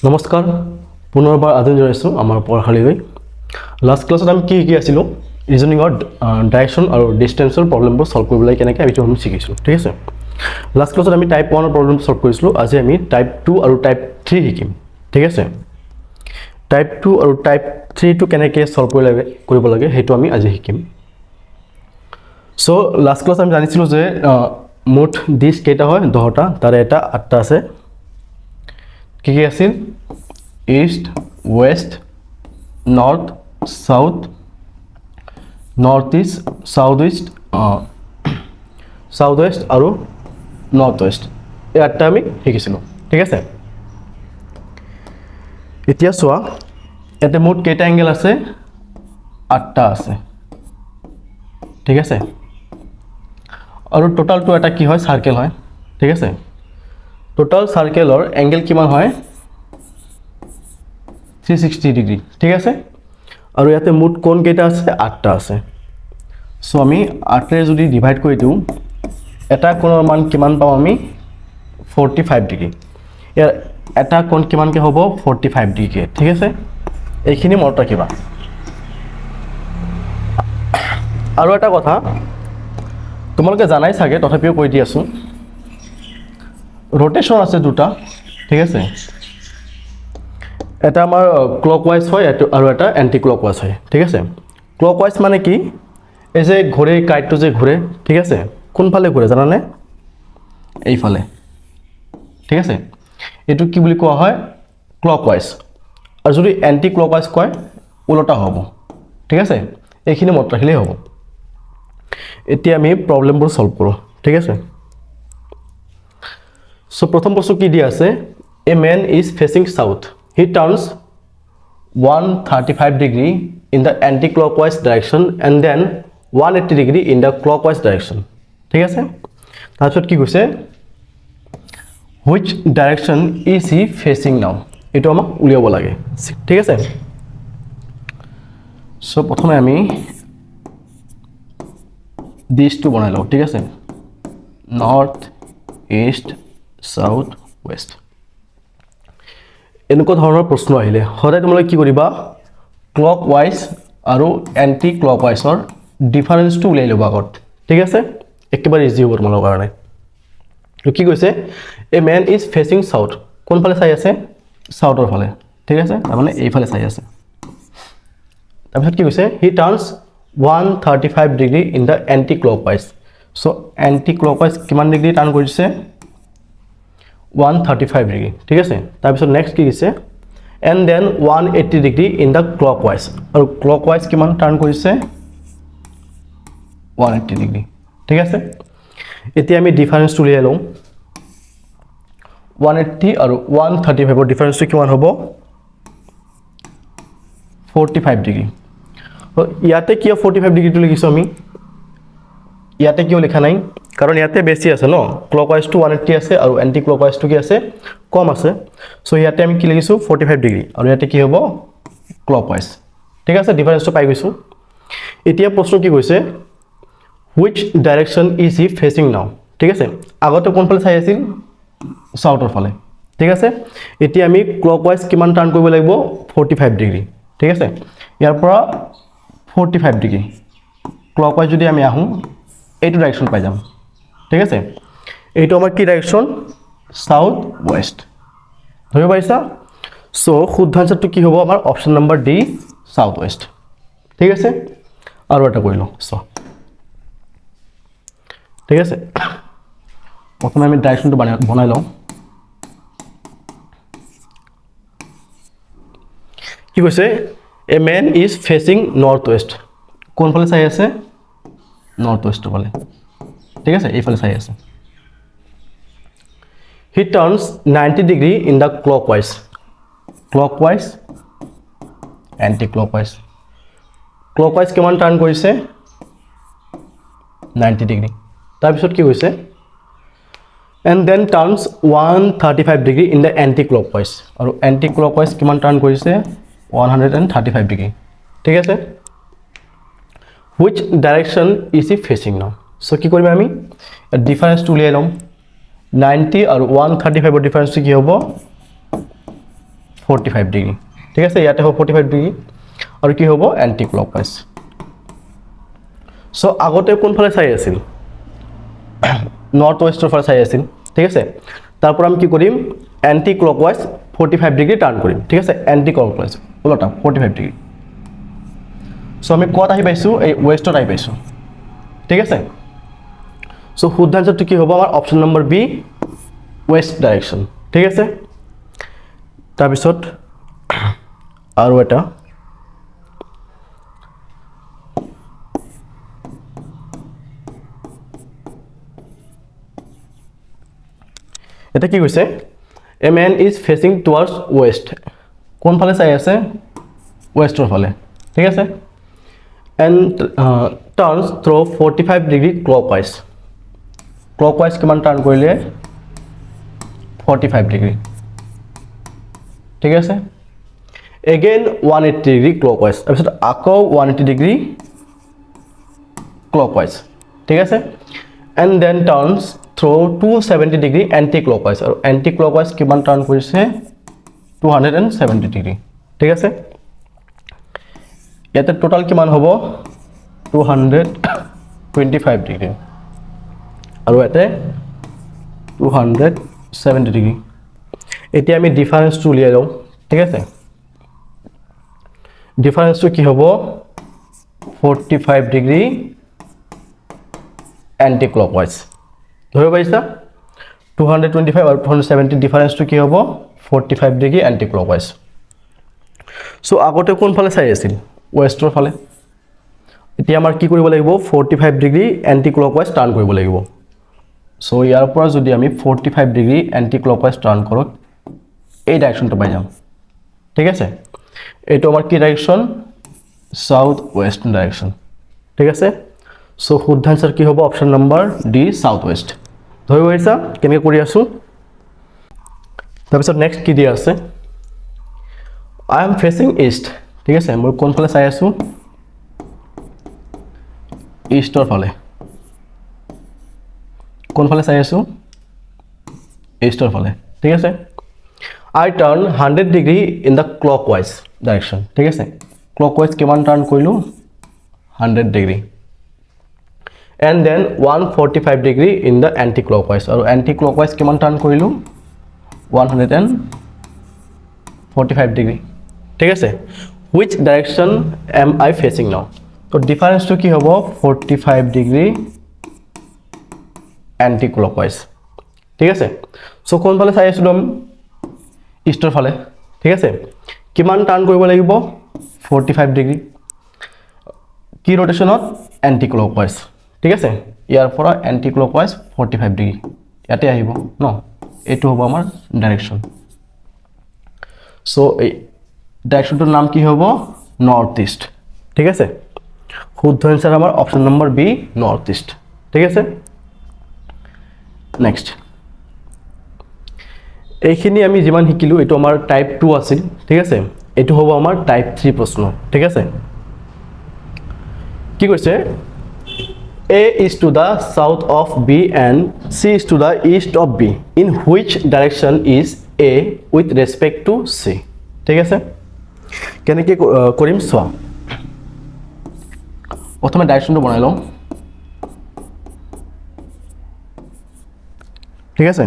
নমস্কাৰ পুনৰবাৰ আজি জনাইছোঁ আমাৰ পঢ়াশালীলৈ লাষ্ট ক্লাছত আমি কি শিকি আছিলোঁ ৰিজনিঙৰ ডাইৰেকশ্যন আৰু ডিষ্টেন্সৰ প্ৰব্লেমবোৰ সলভ কৰিবলৈ কেনেকৈ আমি শিকিছোঁ ঠিক আছে লাষ্ট ক্লাছত আমি টাইপ 1 ৰ প্ৰব্লেম সলভ কৰিছিলোঁ আজি আমি টাইপ 2 আৰু টাইপ 3 শিকিম ঠিক আছে টাইপ 2 আৰু টাইপ 3 টো কেনেকৈ সলভ কৰিব লাগে হেতু আমি আজি শিকিম সো লাষ্ট ক্লাছ আমি জানিছিলোঁ যে মুঠ দিশ কেইটা হয় 10টা তাৰে এটা 8টা আছে কি আছিল east West north south north east south east south West আৰু নৰ্থ ওয়েস্ট এই 8টা আমি শিকিছিলোঁ ঠিক আছে এতিয়া চোৱা এতে মুঠ কেইটা এংগেল আছে 8টা আছে ঠিক আছে আৰু টোটালটো এটা কি হয় সাৰ্কেল হয় ঠিক আছে টোটাল সাৰ্কেলৰ এংগেল কিমান হয় 360 ডিগ্ৰী ঠিক আছে আৰু ইয়াতে মুঠ কোণ কেইটা আছে 8টা আছে সো আমি 8 ৰে যদি ডিভাইড কৰি দিওঁ এটা কোণৰ মান কিমান পাম আমি 45 ডিগ্ৰী ইয়াৰ এটা কোণ কিমানকে হ'ব 45 ডিগ্ৰী ঠিক আছে এইখিনি মনত ৰাখিবা আৰু এটা কথা তোমালোকে জানাই চাগে তথাপিও কৈ দি আছো रोटेशन আছে দুটা ঠিক আছে এটা আমাৰ ক্লকৱাইজ হয় আৰু এটা এন্টি ক্লকৱাইজ হয় ঠিক আছে ক্লকৱাইজ মানে কি এই যে ঘড়ীৰ কাইটটো যে ঘূৰে ঠিক আছে কোনফালে ঘূৰে জানানে এইফালে ঠিক আছে এটো কি বুলি কোৱা হয় ক্লকৱাইজ আৰু যদি এন্টি ক্লকৱাইজ কয় উল্টা হ'ব ঠিক আছে এইখিনি মনত ৰাখিলেই হ'ব এতিয়া আমি প্ৰবলেমবোৰ সলভ কৰো ঠিক আছে So प्रथम प्रश्न की दिया আছে a man is facing south he turns 135 degree in the anti-clockwise direction and then 180 degree in the clockwise direction ঠিক আছে তাৰপিছত কি কৈছে which direction is he facing now এটো আমাক উলিয়াব লাগে ঠিক আছে সো প্ৰথমে আমি দিশটো বনাই লও ঠিক আছে নৰ্থ ইস্ট সাউথ ওয়েস্ট এনেকুৱা ধৰণৰ প্ৰশ্ন আহিলে হৰাই তোমালোকে কি কৰিবা ক্লকৱাইজ আৰু এন্টি ক্লকৱাইজৰ ডিফাৰেন্সটো উলিয়াই লবা আগত ঠিক আছে একেবাৰে ইজি হ'ব তোমালোকৰ কাৰণে কি কৈছে a man is fetching south কোন ফালে চাই আছে সাউথৰ ফালে ঠিক আছে মানে এই ফালে চাই আছে তাৰপিছত কি কৈছে he turns 135 degree in the anti clockwise so anti clockwise কিমান ডিগ্ৰী টাৰ্ন কৰিছে 135 ডিগ্ৰী ঠিক আছে তাৰপিছত নেক্সট কি দিছে and then 180 degree in the clockwise আৰু ক্লকৱাইজ কিমান টাৰ্ন কৰিছে 180 ডিগ্ৰী ঠিক আছে এতিয়া আমি ডিফাৰেন্সটো উলিয়াই লওঁ 180 আৰু 135 ৰ ডিফাৰেন্সটো কিমান হ'ব 45 ডিগ্ৰী ইয়াতে কিয় 45 ডিগ্ৰীটো লিখিছো আমি ইয়াতে কিয় লিখা নাই কাৰণ ইয়াতে বেছি আছে ন ক্লকৱাইজ টু 180 আছে আৰু এন্টি ক্লকৱাইজ টু কি আছে কম আছে সো ইয়াতে আমি কি লিখিছো 45 ডিগ্ৰী আৰু ইয়াতে কি হ'ব ক্লকৱাইজ ঠিক আছে ডিফাৰেন্সটো পাই গৈছো এতিয়া প্ৰশ্ন কি কৈছে which direction is he facing now ঠিক আছে আগতে কোন ফালে চাই আছিল সাউথৰ ফালে ঠিক আছে এতিয়া আমি ক্লকৱাইজ কিমান টাৰ্ন কৰিব লাগিব 45 ডিগ্ৰী ঠিক আছে ইয়াৰ পৰা 45 ডিগ্ৰী ক্লকৱাইজ যদি আমি আহো এইটো ডাইৰেকশন পাই যাম ঠিক আছে এইটো আমাৰ কি ডাইৰেকশন সাউথ ওয়েস্ট ধৰিব পাৰিছা সো শুদ্ধ আনসাৰটো কি হ'ব আমাৰ option number D south West ঠিক আছে আৰু এটা কৰি লওঁ সো ঠিক আছে প্ৰথমে আমি ডাইৰেকশনটো বনাই লওঁ কি কৈছে a man is fetching north West কোন ফালে চাই আছে নর্থ ওয়েস্ট ফালে ঠিক আছে এই ফালে চাই আছে he turns 90 degree in the clockwise clockwise anti clockwise clockwise কিমান টাৰ্ন কৰিছে 90 ডিগ্ৰী তাৰপিছত কি হৈছে and then turns 135 degree in the anti clockwise আৰু anti clockwise কিমান টাৰ্ন কৰিছে 135 ডিগ্ৰী ঠিক আছে which direction is he facing now so কি কৰিম আমি ডিফাৰেন্সটো উলিয়াই লম 90 আৰু 135 ৰ ডিফাৰেন্সটো কি হ'ব 45 ডিগ্ৰী ঠিক আছে ইয়াতে হ'ব 45 ডিগ্ৰী আৰু কি হ'ব এন্টি ক্লকৱাইজ সো আগতে কোনফালে চাই আছিল নৰ্থ ওয়েষ্টৰ ফালে চাই আছিল ঠিক আছে তাৰপৰ আমি কি কৰিম এন্টি ক্লকৱাইজ 45 ডিগ্ৰী টাৰ্ণ কৰিম ঠিক আছে এন্টি ক্লকৱাইজ উল্টা 45 ডিগ্ৰী সো আমি কত আহি পাইছো এই ওয়েষ্টত আহি পাইছো ঠিক আছে সো শুদ্ধ আনসারটো কি হ'ব আমাৰ option number B West direction ঠিক আছে তাৰপিছত আৰু এটা এটা কি কৈছে a man is facing towards West কোন ফালে চাই আছে ওয়েষ্টৰ ফালে ঠিক আছে এন্ড টাৰ্নস থ্ৰু 45 ডিগ্ৰী ক্লকৱাইজ কিমান টাৰ্ন কৰিলে 45 ডিগ্ৰী ঠিক আছে এগেইন 180 ডিগ্ৰী ক্লকৱাইজ তাৰপিছত আকৌ 180 ডিগ্ৰী ক্লকৱাইজ ঠিক আছে and then turns through 270 degree anti clockwise আৰু এন্টি ক্লকৱাইজ কিমান টাৰ্ন কৰিছে 270 ডিগ্ৰী ঠিক আছে ইয়াতে টোটাল কিমান হ'ব 225 ডিগ্ৰী আৰু ইয়াতে 270 ডিগ্ৰী এতিয়া আমি ডিফাৰেন্সটো উলিয়াই লওঁ ঠিক আছে ডিফাৰেন্সটো কি হ'ব 45 ডিগ্ৰী এন্টি ক্লকৱাইজ ধৰিব পাৰিছা 225 আৰু 270 ডিফাৰেন্সটো কি হ'ব 45 ডিগ্ৰী এন্টি ক্লকৱাইজ সো আগতে কোন ফালে চাই আছিল ওয়েষ্টৰ ফালে এতিয়া আমাৰ কি কৰিব লাগিব 45 ডিগ্ৰী এন্টি ক্লকৱাইজ টাৰ্ন কৰিব লাগিব সো ইয়াৰ পৰা যদি আমি 45 ডিগ্ৰী এন্টি ক্লকৱাইজ টাৰ্ন কৰো এই ডাইৰেকশনটো পাই যাম ঠিক আছে এইটো আমাৰ কি ডাইৰেকশন সাউথ ওয়েস্ট ডাইৰেকশন ঠিক আছে সো শুদ্ধ আনসাৰ কি হ'ব option number D south West ধৰিব পাৰিছা কেনেকৈ কৰি আছো তাৰপিছত নেক্সট কি দিয়া আছে আই এম ফেসিং ইষ্ট ঠিক আছে মই কোন ফালে চাই আছো ইষ্টৰ ফালে কোন ফালে চাই আছো ইষ্টৰ ফালে ঠিক আছে I turn 100 degree in the clockwise direction ঠিক আছে clockwise কিমান টাৰ্ন কৰিলো 100 degree and then 145 degree in the anti clockwise আৰু anti clockwise কিমান টাৰ্ন কৰিলো 145 degree ঠিক আছে which direction am I facing now তো ডিফাৰেন্সটো কি হ'ব 45 degree anti clockwise ঠিক আছে সো কোন ফালে চাই আছিলো আমি ইষ্টৰ ফালে ঠিক আছে কিমান টাৰ্ন কৰিব লাগিব 45 ডিগ্ৰী কি ৰোটেশনত এন্টি ক্লকৱাইজ ঠিক আছে ইয়াৰ পৰা এন্টি ক্লকৱাইজ 45 ডিগ্ৰী ইয়াতে আহিব ন এটো হ'ব আমাৰ ডাইৰেকশন সো এই ডাইৰেকশনটোৰ নাম কি হ'ব নৰ্থ ইষ্ট ঠিক আছে শুদ্ধ আনসাৰ আমাৰ option number B north east ঠিক আছে নেক্সট এইখিনি আমি যিমান শিকিলো এটো আমাৰ টাইপ 2 আছিল ঠিক আছে এটো হ'ব আমাৰ টাইপ 3 প্ৰশ্ন ঠিক আছে কি কৈছে A is to the south of B and C is to the east of B in which direction is A with respect to C ঠিক আছে কেনেকৈ কৰিম চোৱা প্ৰথমে ডাইৰেকশনটো বনাই লওঁ ঠিক আছে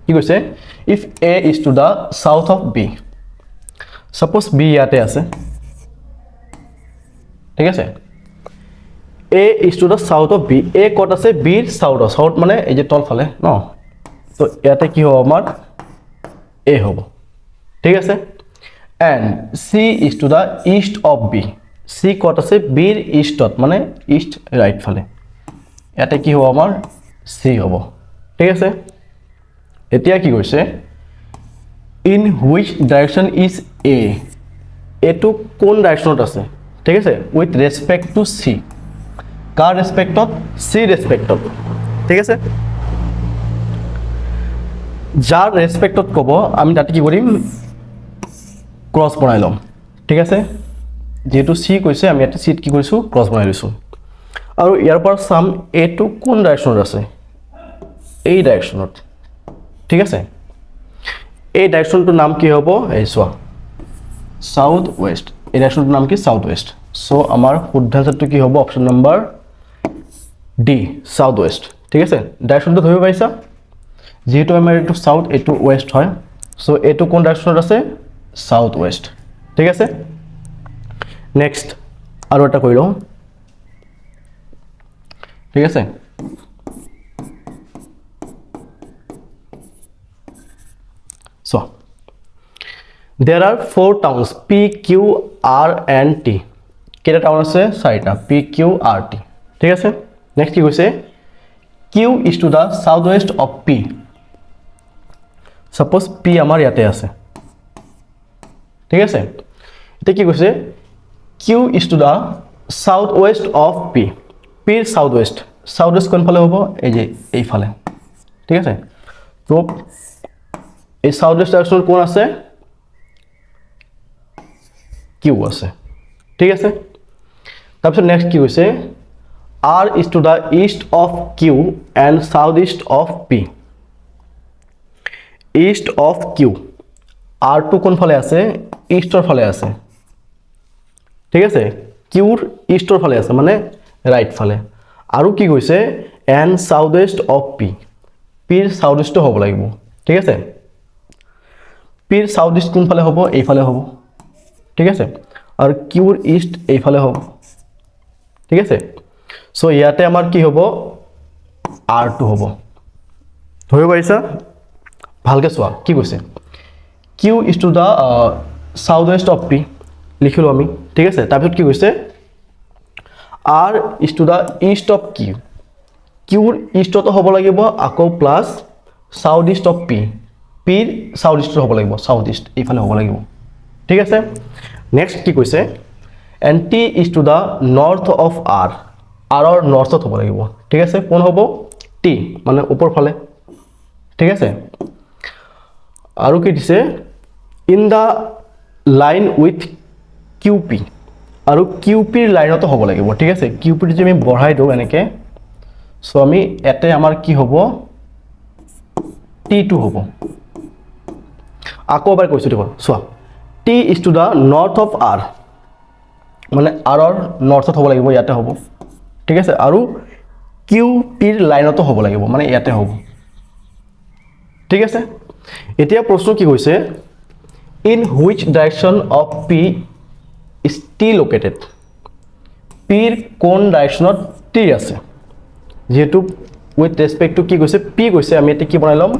কি কৈছে if A is to the south of B suppose B ইয়াতে আছে ঠিক আছে A is to the south of B A কত আছে B ৰ সাউথ মানে এই যে তল ফালে ন তো ইয়াতে কি হ'ব আমাৰ A হ'ব ঠিক আছে and C is to the east of B C কত আছে B ৰ ইষ্টত মানে ইষ্ট ৰাইট ফালে ইয়াতে কি হ'ব আমাৰ C হ'ব ঠিক আছে এতিয়া কি কৈছে in which direction is A এটো কোন ডাইৰেকশনত আছে ঠিক আছে with respect to C car ৰেসপেক্টত C ৰেসপেক্টত ঠিক আছে যাৰ ৰেসপেক্টত কব আমি তাতে কি কৰিম ক্ৰস বনাই লম ঠিক আছে যেহেতু C কৈছে আমি এটা সিট কি কৰিছো ক্ৰস বনাই লৈছো আৰু ইয়াৰ পৰা সাম A টো কোন ডাইৰেকশনত আছে এই ডাইৰেকশনত ঠিক আছে এই ডাইৰেকশ্যনটোৰ নাম কি হ'ব এই চোৱা সাউথ ওয়েস্ট এই ডাইৰেকশ্যনটোৰ নাম কি সাউথ ওয়েস্ট সো আমাৰ শুদ্ধ আনসাৰটো কি হ'ব option number D south West ঠিক আছে ডাইৰেকশ্যনটো ধৰিব পাৰিছা যেহেতু আমাৰ এইটো সাউথ এইটো ওয়েস্ট হয় সো এইটো কোন ডাইৰেকশ্যনত আছে সাউথ ওয়েস্ট ঠিক আছে নেক্সট আৰু এটা কৰি লওঁ ঠিক আছে so there are 4 towns P Q R and T কেটা টাউন আছে চাৰিটা P Q R T ঠিক আছে নেক্সট কি কৈছে Q is to the southwest of P suppose P আমাৰ ইয়াতে আছে ঠিক আছে এটা কি কৈছে Q is to the southwest of P P ৰ southwest কোন ফালে হ'ব এই যে এই ফালে ঠিক আছে তো এই সাউথৱেষ্ট ডাইৰেকশ্যনত কোন আছে কিউ আছে ঠিক আছে তাৰপিছত নেক্সট কি কৈছে R is to the east of Q and southeast of P east of Q R টো কোন ফালে আছে ইষ্টৰ ফালে আছে ঠিক আছে কিউৰ ইষ্টৰ ফালে আছে মানে ৰাইট ফালে আৰু কি কৈছে and southwest of P P ৰ সাউথৱেষ্ট হ'ব লাগিব ঠিক আছে পিৰ সাউথ ইষ্ট কোন ফালে হ'ব এই ফালে হ'ব ঠিক আছে আৰু কিউৰ ইষ্ট এই ফালে হ'ব ঠিক আছে সো ইয়াতে আমাৰ কি হ'ব R2 হ'ব ধৰিব পাৰিছা ভালকে চোৱা কি কৈছে Q is to the southwest of P লিখিলো আমি ঠিক আছে তাৰপিছত কি কৈছে R is to the east of Q কিউৰ ইষ্টটো হ'ব লাগিব আকৌ plus south east of P পিৰ সাউথ ইষ্ট হ'ব লাগিব সাউথ ইষ্ট এই ফালে হ'ব লাগিব ঠিক আছে নেক্সট কি কৈছে and T is to the north of R R ৰ নৰ্থত হ'ব লাগিব ঠিক আছে কোন হ'ব T মানে ওপৰ ফালে ঠিক আছে আৰু কি দিছে in the line with QP আৰু QP ৰ লাইনতো হ'ব লাগিব ঠিক আছে QP যদি আমি বঢ়াই দিও এনেকে সো আমি এতে আমাৰ কি হ'ব T2 হ'ব আকৌ এবাৰ কৈছো দেখো চোৱা T is to the north of R মানে R ৰ নৰ্থত হ'ব লাগিব ইয়াতে হ'ব ঠিক আছে আৰু QP ৰ লাইনতো হ'ব লাগিব মানে ইয়াতে হ'ব ঠিক আছে এতিয়া প্ৰশ্ন কি কৈছে in which direction of P is T located P ৰ কোন ডাইৰেকশ্যনত T আছে যেহেতু with respect to কি কৈছে P কৈছে আমি এটা কি বনাই লম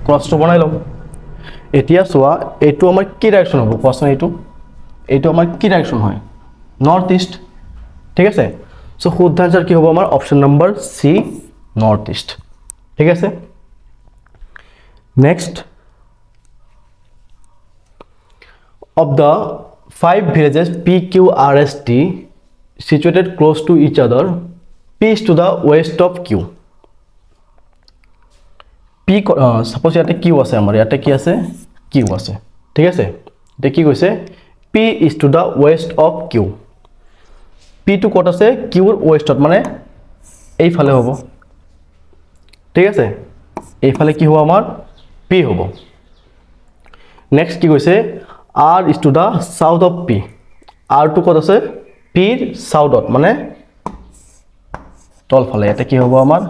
ক্ৰসটো বনাই লম এতিয়া চোৱা এইটো আমাৰ কি ডাইৰেকশ্যন হ'ব কোৱাচোন এইটো আমাৰ কি ডাইৰেকশ্যন হয় নৰ্থ ইষ্ট ঠিক আছে সো শুদ্ধ আনসাৰ কি হ'ব আমাৰ অপচন নম্বৰ সি নৰ্থ ইষ্ট ঠিক আছে next of the 5 villages P Q R S T situated close to each other P is to the west of Q P suppose ইয়াতে Q আছে আমাৰ ইয়াতে কি আছে Q আছে ঠিক আছে এটা কি কৈছে P is to the west of Q P to ক'ত আছে Q ৰ westত মানে এই ফালে হ'ব ঠিক আছে এই ফালে কি হ'ব আমাৰ P হ'ব নেক্সট কি কৈছে R is to the south of P R to ক'ত আছে P ৰ সাউথত মানে তল ফালে এটা কি হ'ব আমাৰ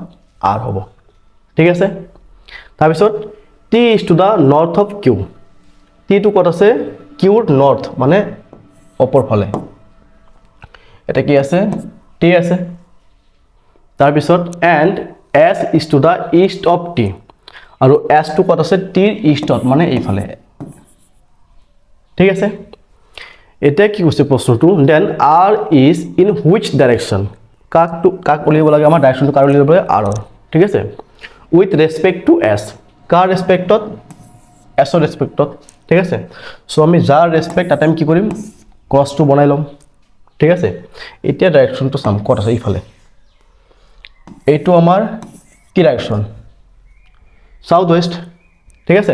R হ'ব ঠিক আছে তাৰপিছত T is to the north of Q T to ক'ত আছে Q ৰ নৰ্থ মানে ওপৰ ফালে এটা কি আছে T আছে তাৰপিছত and S is to the east of T আৰু S to ক'ত আছে T ৰ ইষ্টত মানে এই ফালে ঠিক আছে এটা কি কৈছে প্ৰশ্নটো then R is in which direction কাক উলিয়াব লাগে আমাৰ ডাইৰেকশ্যনটো কাৰ উলিয়াব লাগে R ঠিক আছে with respect to S car ৰেসপেক্টত S ৰ ৰেসপেক্টত ঠিক আছে সো আমি যাৰ ৰেসপেক্ট তাতে আমি কি কৰিম ক্ৰসটো বনাই লম ঠিক আছে এতিয়া ডাইৰেকশ্যনটো সাম ক'ত আছে ইফালে এইটো আমাৰ কি ডাইৰেকশ্যন সাউথ ওয়েস্ট ঠিক আছে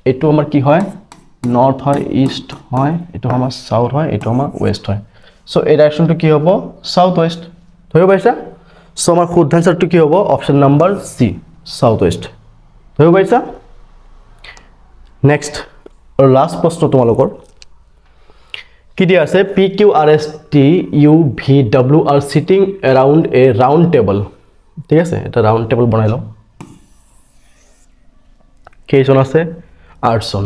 এইটো আমাৰ কি হয় নৰ্থ হয় ইষ্ট হয় এইটো আমাৰ সাউথ হয় এইটো আমাৰ ওয়েস্ট হয় সো এই ডাইৰেকশ্যনটো কি হ'ব সাউথ ওয়েস্ট ধৰিব পাৰিছা সো আমাৰ শুদ্ধ আনসাৰটো কি হ'ব অপচন নম্বৰ সি সাউথ ওয়েস্ট ধৰিব পাৰিছা? নেক্সট আৰু লাষ্ট প্ৰশ্ন তোমালোকৰ কি দিয়া আছে P Q R S T U V W are sitting around a round table ঠিক আছে এটা ৰাউণ্ড টেবল বনাই লওঁ কেইজন আছে 8জন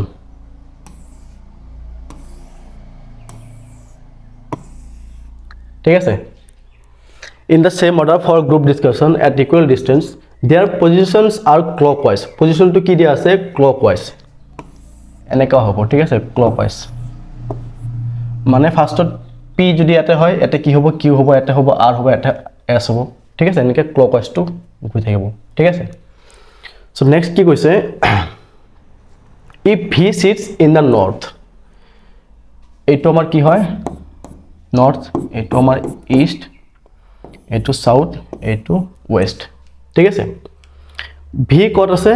ঠিক আছে in the same order for group discussion at equal distance their positions are clockwise position to কি দিয়া আছে clockwise এনেকা হ'ব ঠিক আছে clockwise মানে ফার্স্টত p যদি এতে হয় এতে কি হ'ব q হ'ব এতে হ'ব r হ'ব এতে s হ'ব ঠিক আছে এনেকে clockwise to গৈ থাকিব ঠিক আছে so next কি কৈছে if he sits in the north এইটো আমাৰ কি হয় north এইটো আমাৰ east এইটো সাউথ এইটো ওয়েস্ট ঠিক আছে ভি কত আছে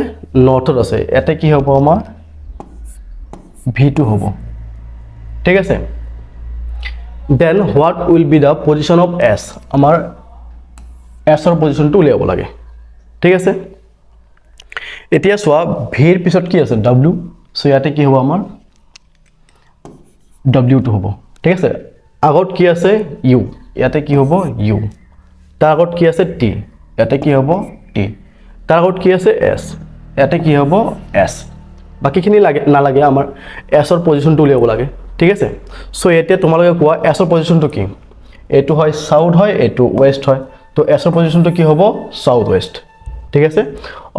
নৰ্থত আছে এতে কি হ'ব আমাৰ ভি2 হ'ব ঠিক আছে then what will be the position of S আমাৰ এছৰ পজিশনটো উলিয়াব লাগে ঠিক আছে এতিয়া চোৱা ভিৰ পিছত কি আছে ডব্লিউ সো ইয়াতে কি হ'ব আমাৰ ডব্লিউ2 হ'ব ঠিক আছে আগত কি আছে ইউ ইয়াতে কি হ'ব ইউ তাৰ আগত কি আছে টি ইয়াতে কি হ'ব টি তাৰ আগত কি আছে এস ইয়াতে কি হ'ব এস বাকিখিনি লাগে নালাগে আমাৰ এছৰ পজিশনটো উলিয়াব লাগে ঠিক আছে সো এতিয়া তোমালোকে কোৱা এছৰ পজিশনটো কি এইটো হয় সাউথ হয় এইটো ওয়েস্ট হয় তো এছৰ পজিশনটো কি হ'ব সাউথ ওয়েস্ট ঠিক আছে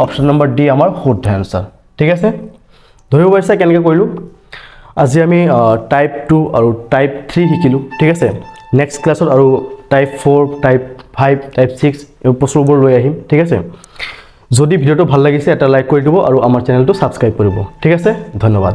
অপশন নম্বৰ ডি আমাৰ শুদ্ধ আনসাৰ ঠিক আছে ধৰিব পাৰিছা কেনেকৈ কৰিলোঁ আজি আমি টাইপ 2 আৰু টাইপ 3 শিকিলোঁ ঠিক আছে নেক্সট ক্লাছত আৰু টাইপ 4 টাইপ 5 টাইপ 6 এই প্ৰশ্নবোৰ লৈ আহিম ঠিক আছে যদি ভিডিওটো ভাল লাগিছে এটা লাইক কৰি দিব আৰু আমাৰ চেনেলটো সাবস্ক্ৰাইব কৰিব ঠিক আছে ধন্যবাদ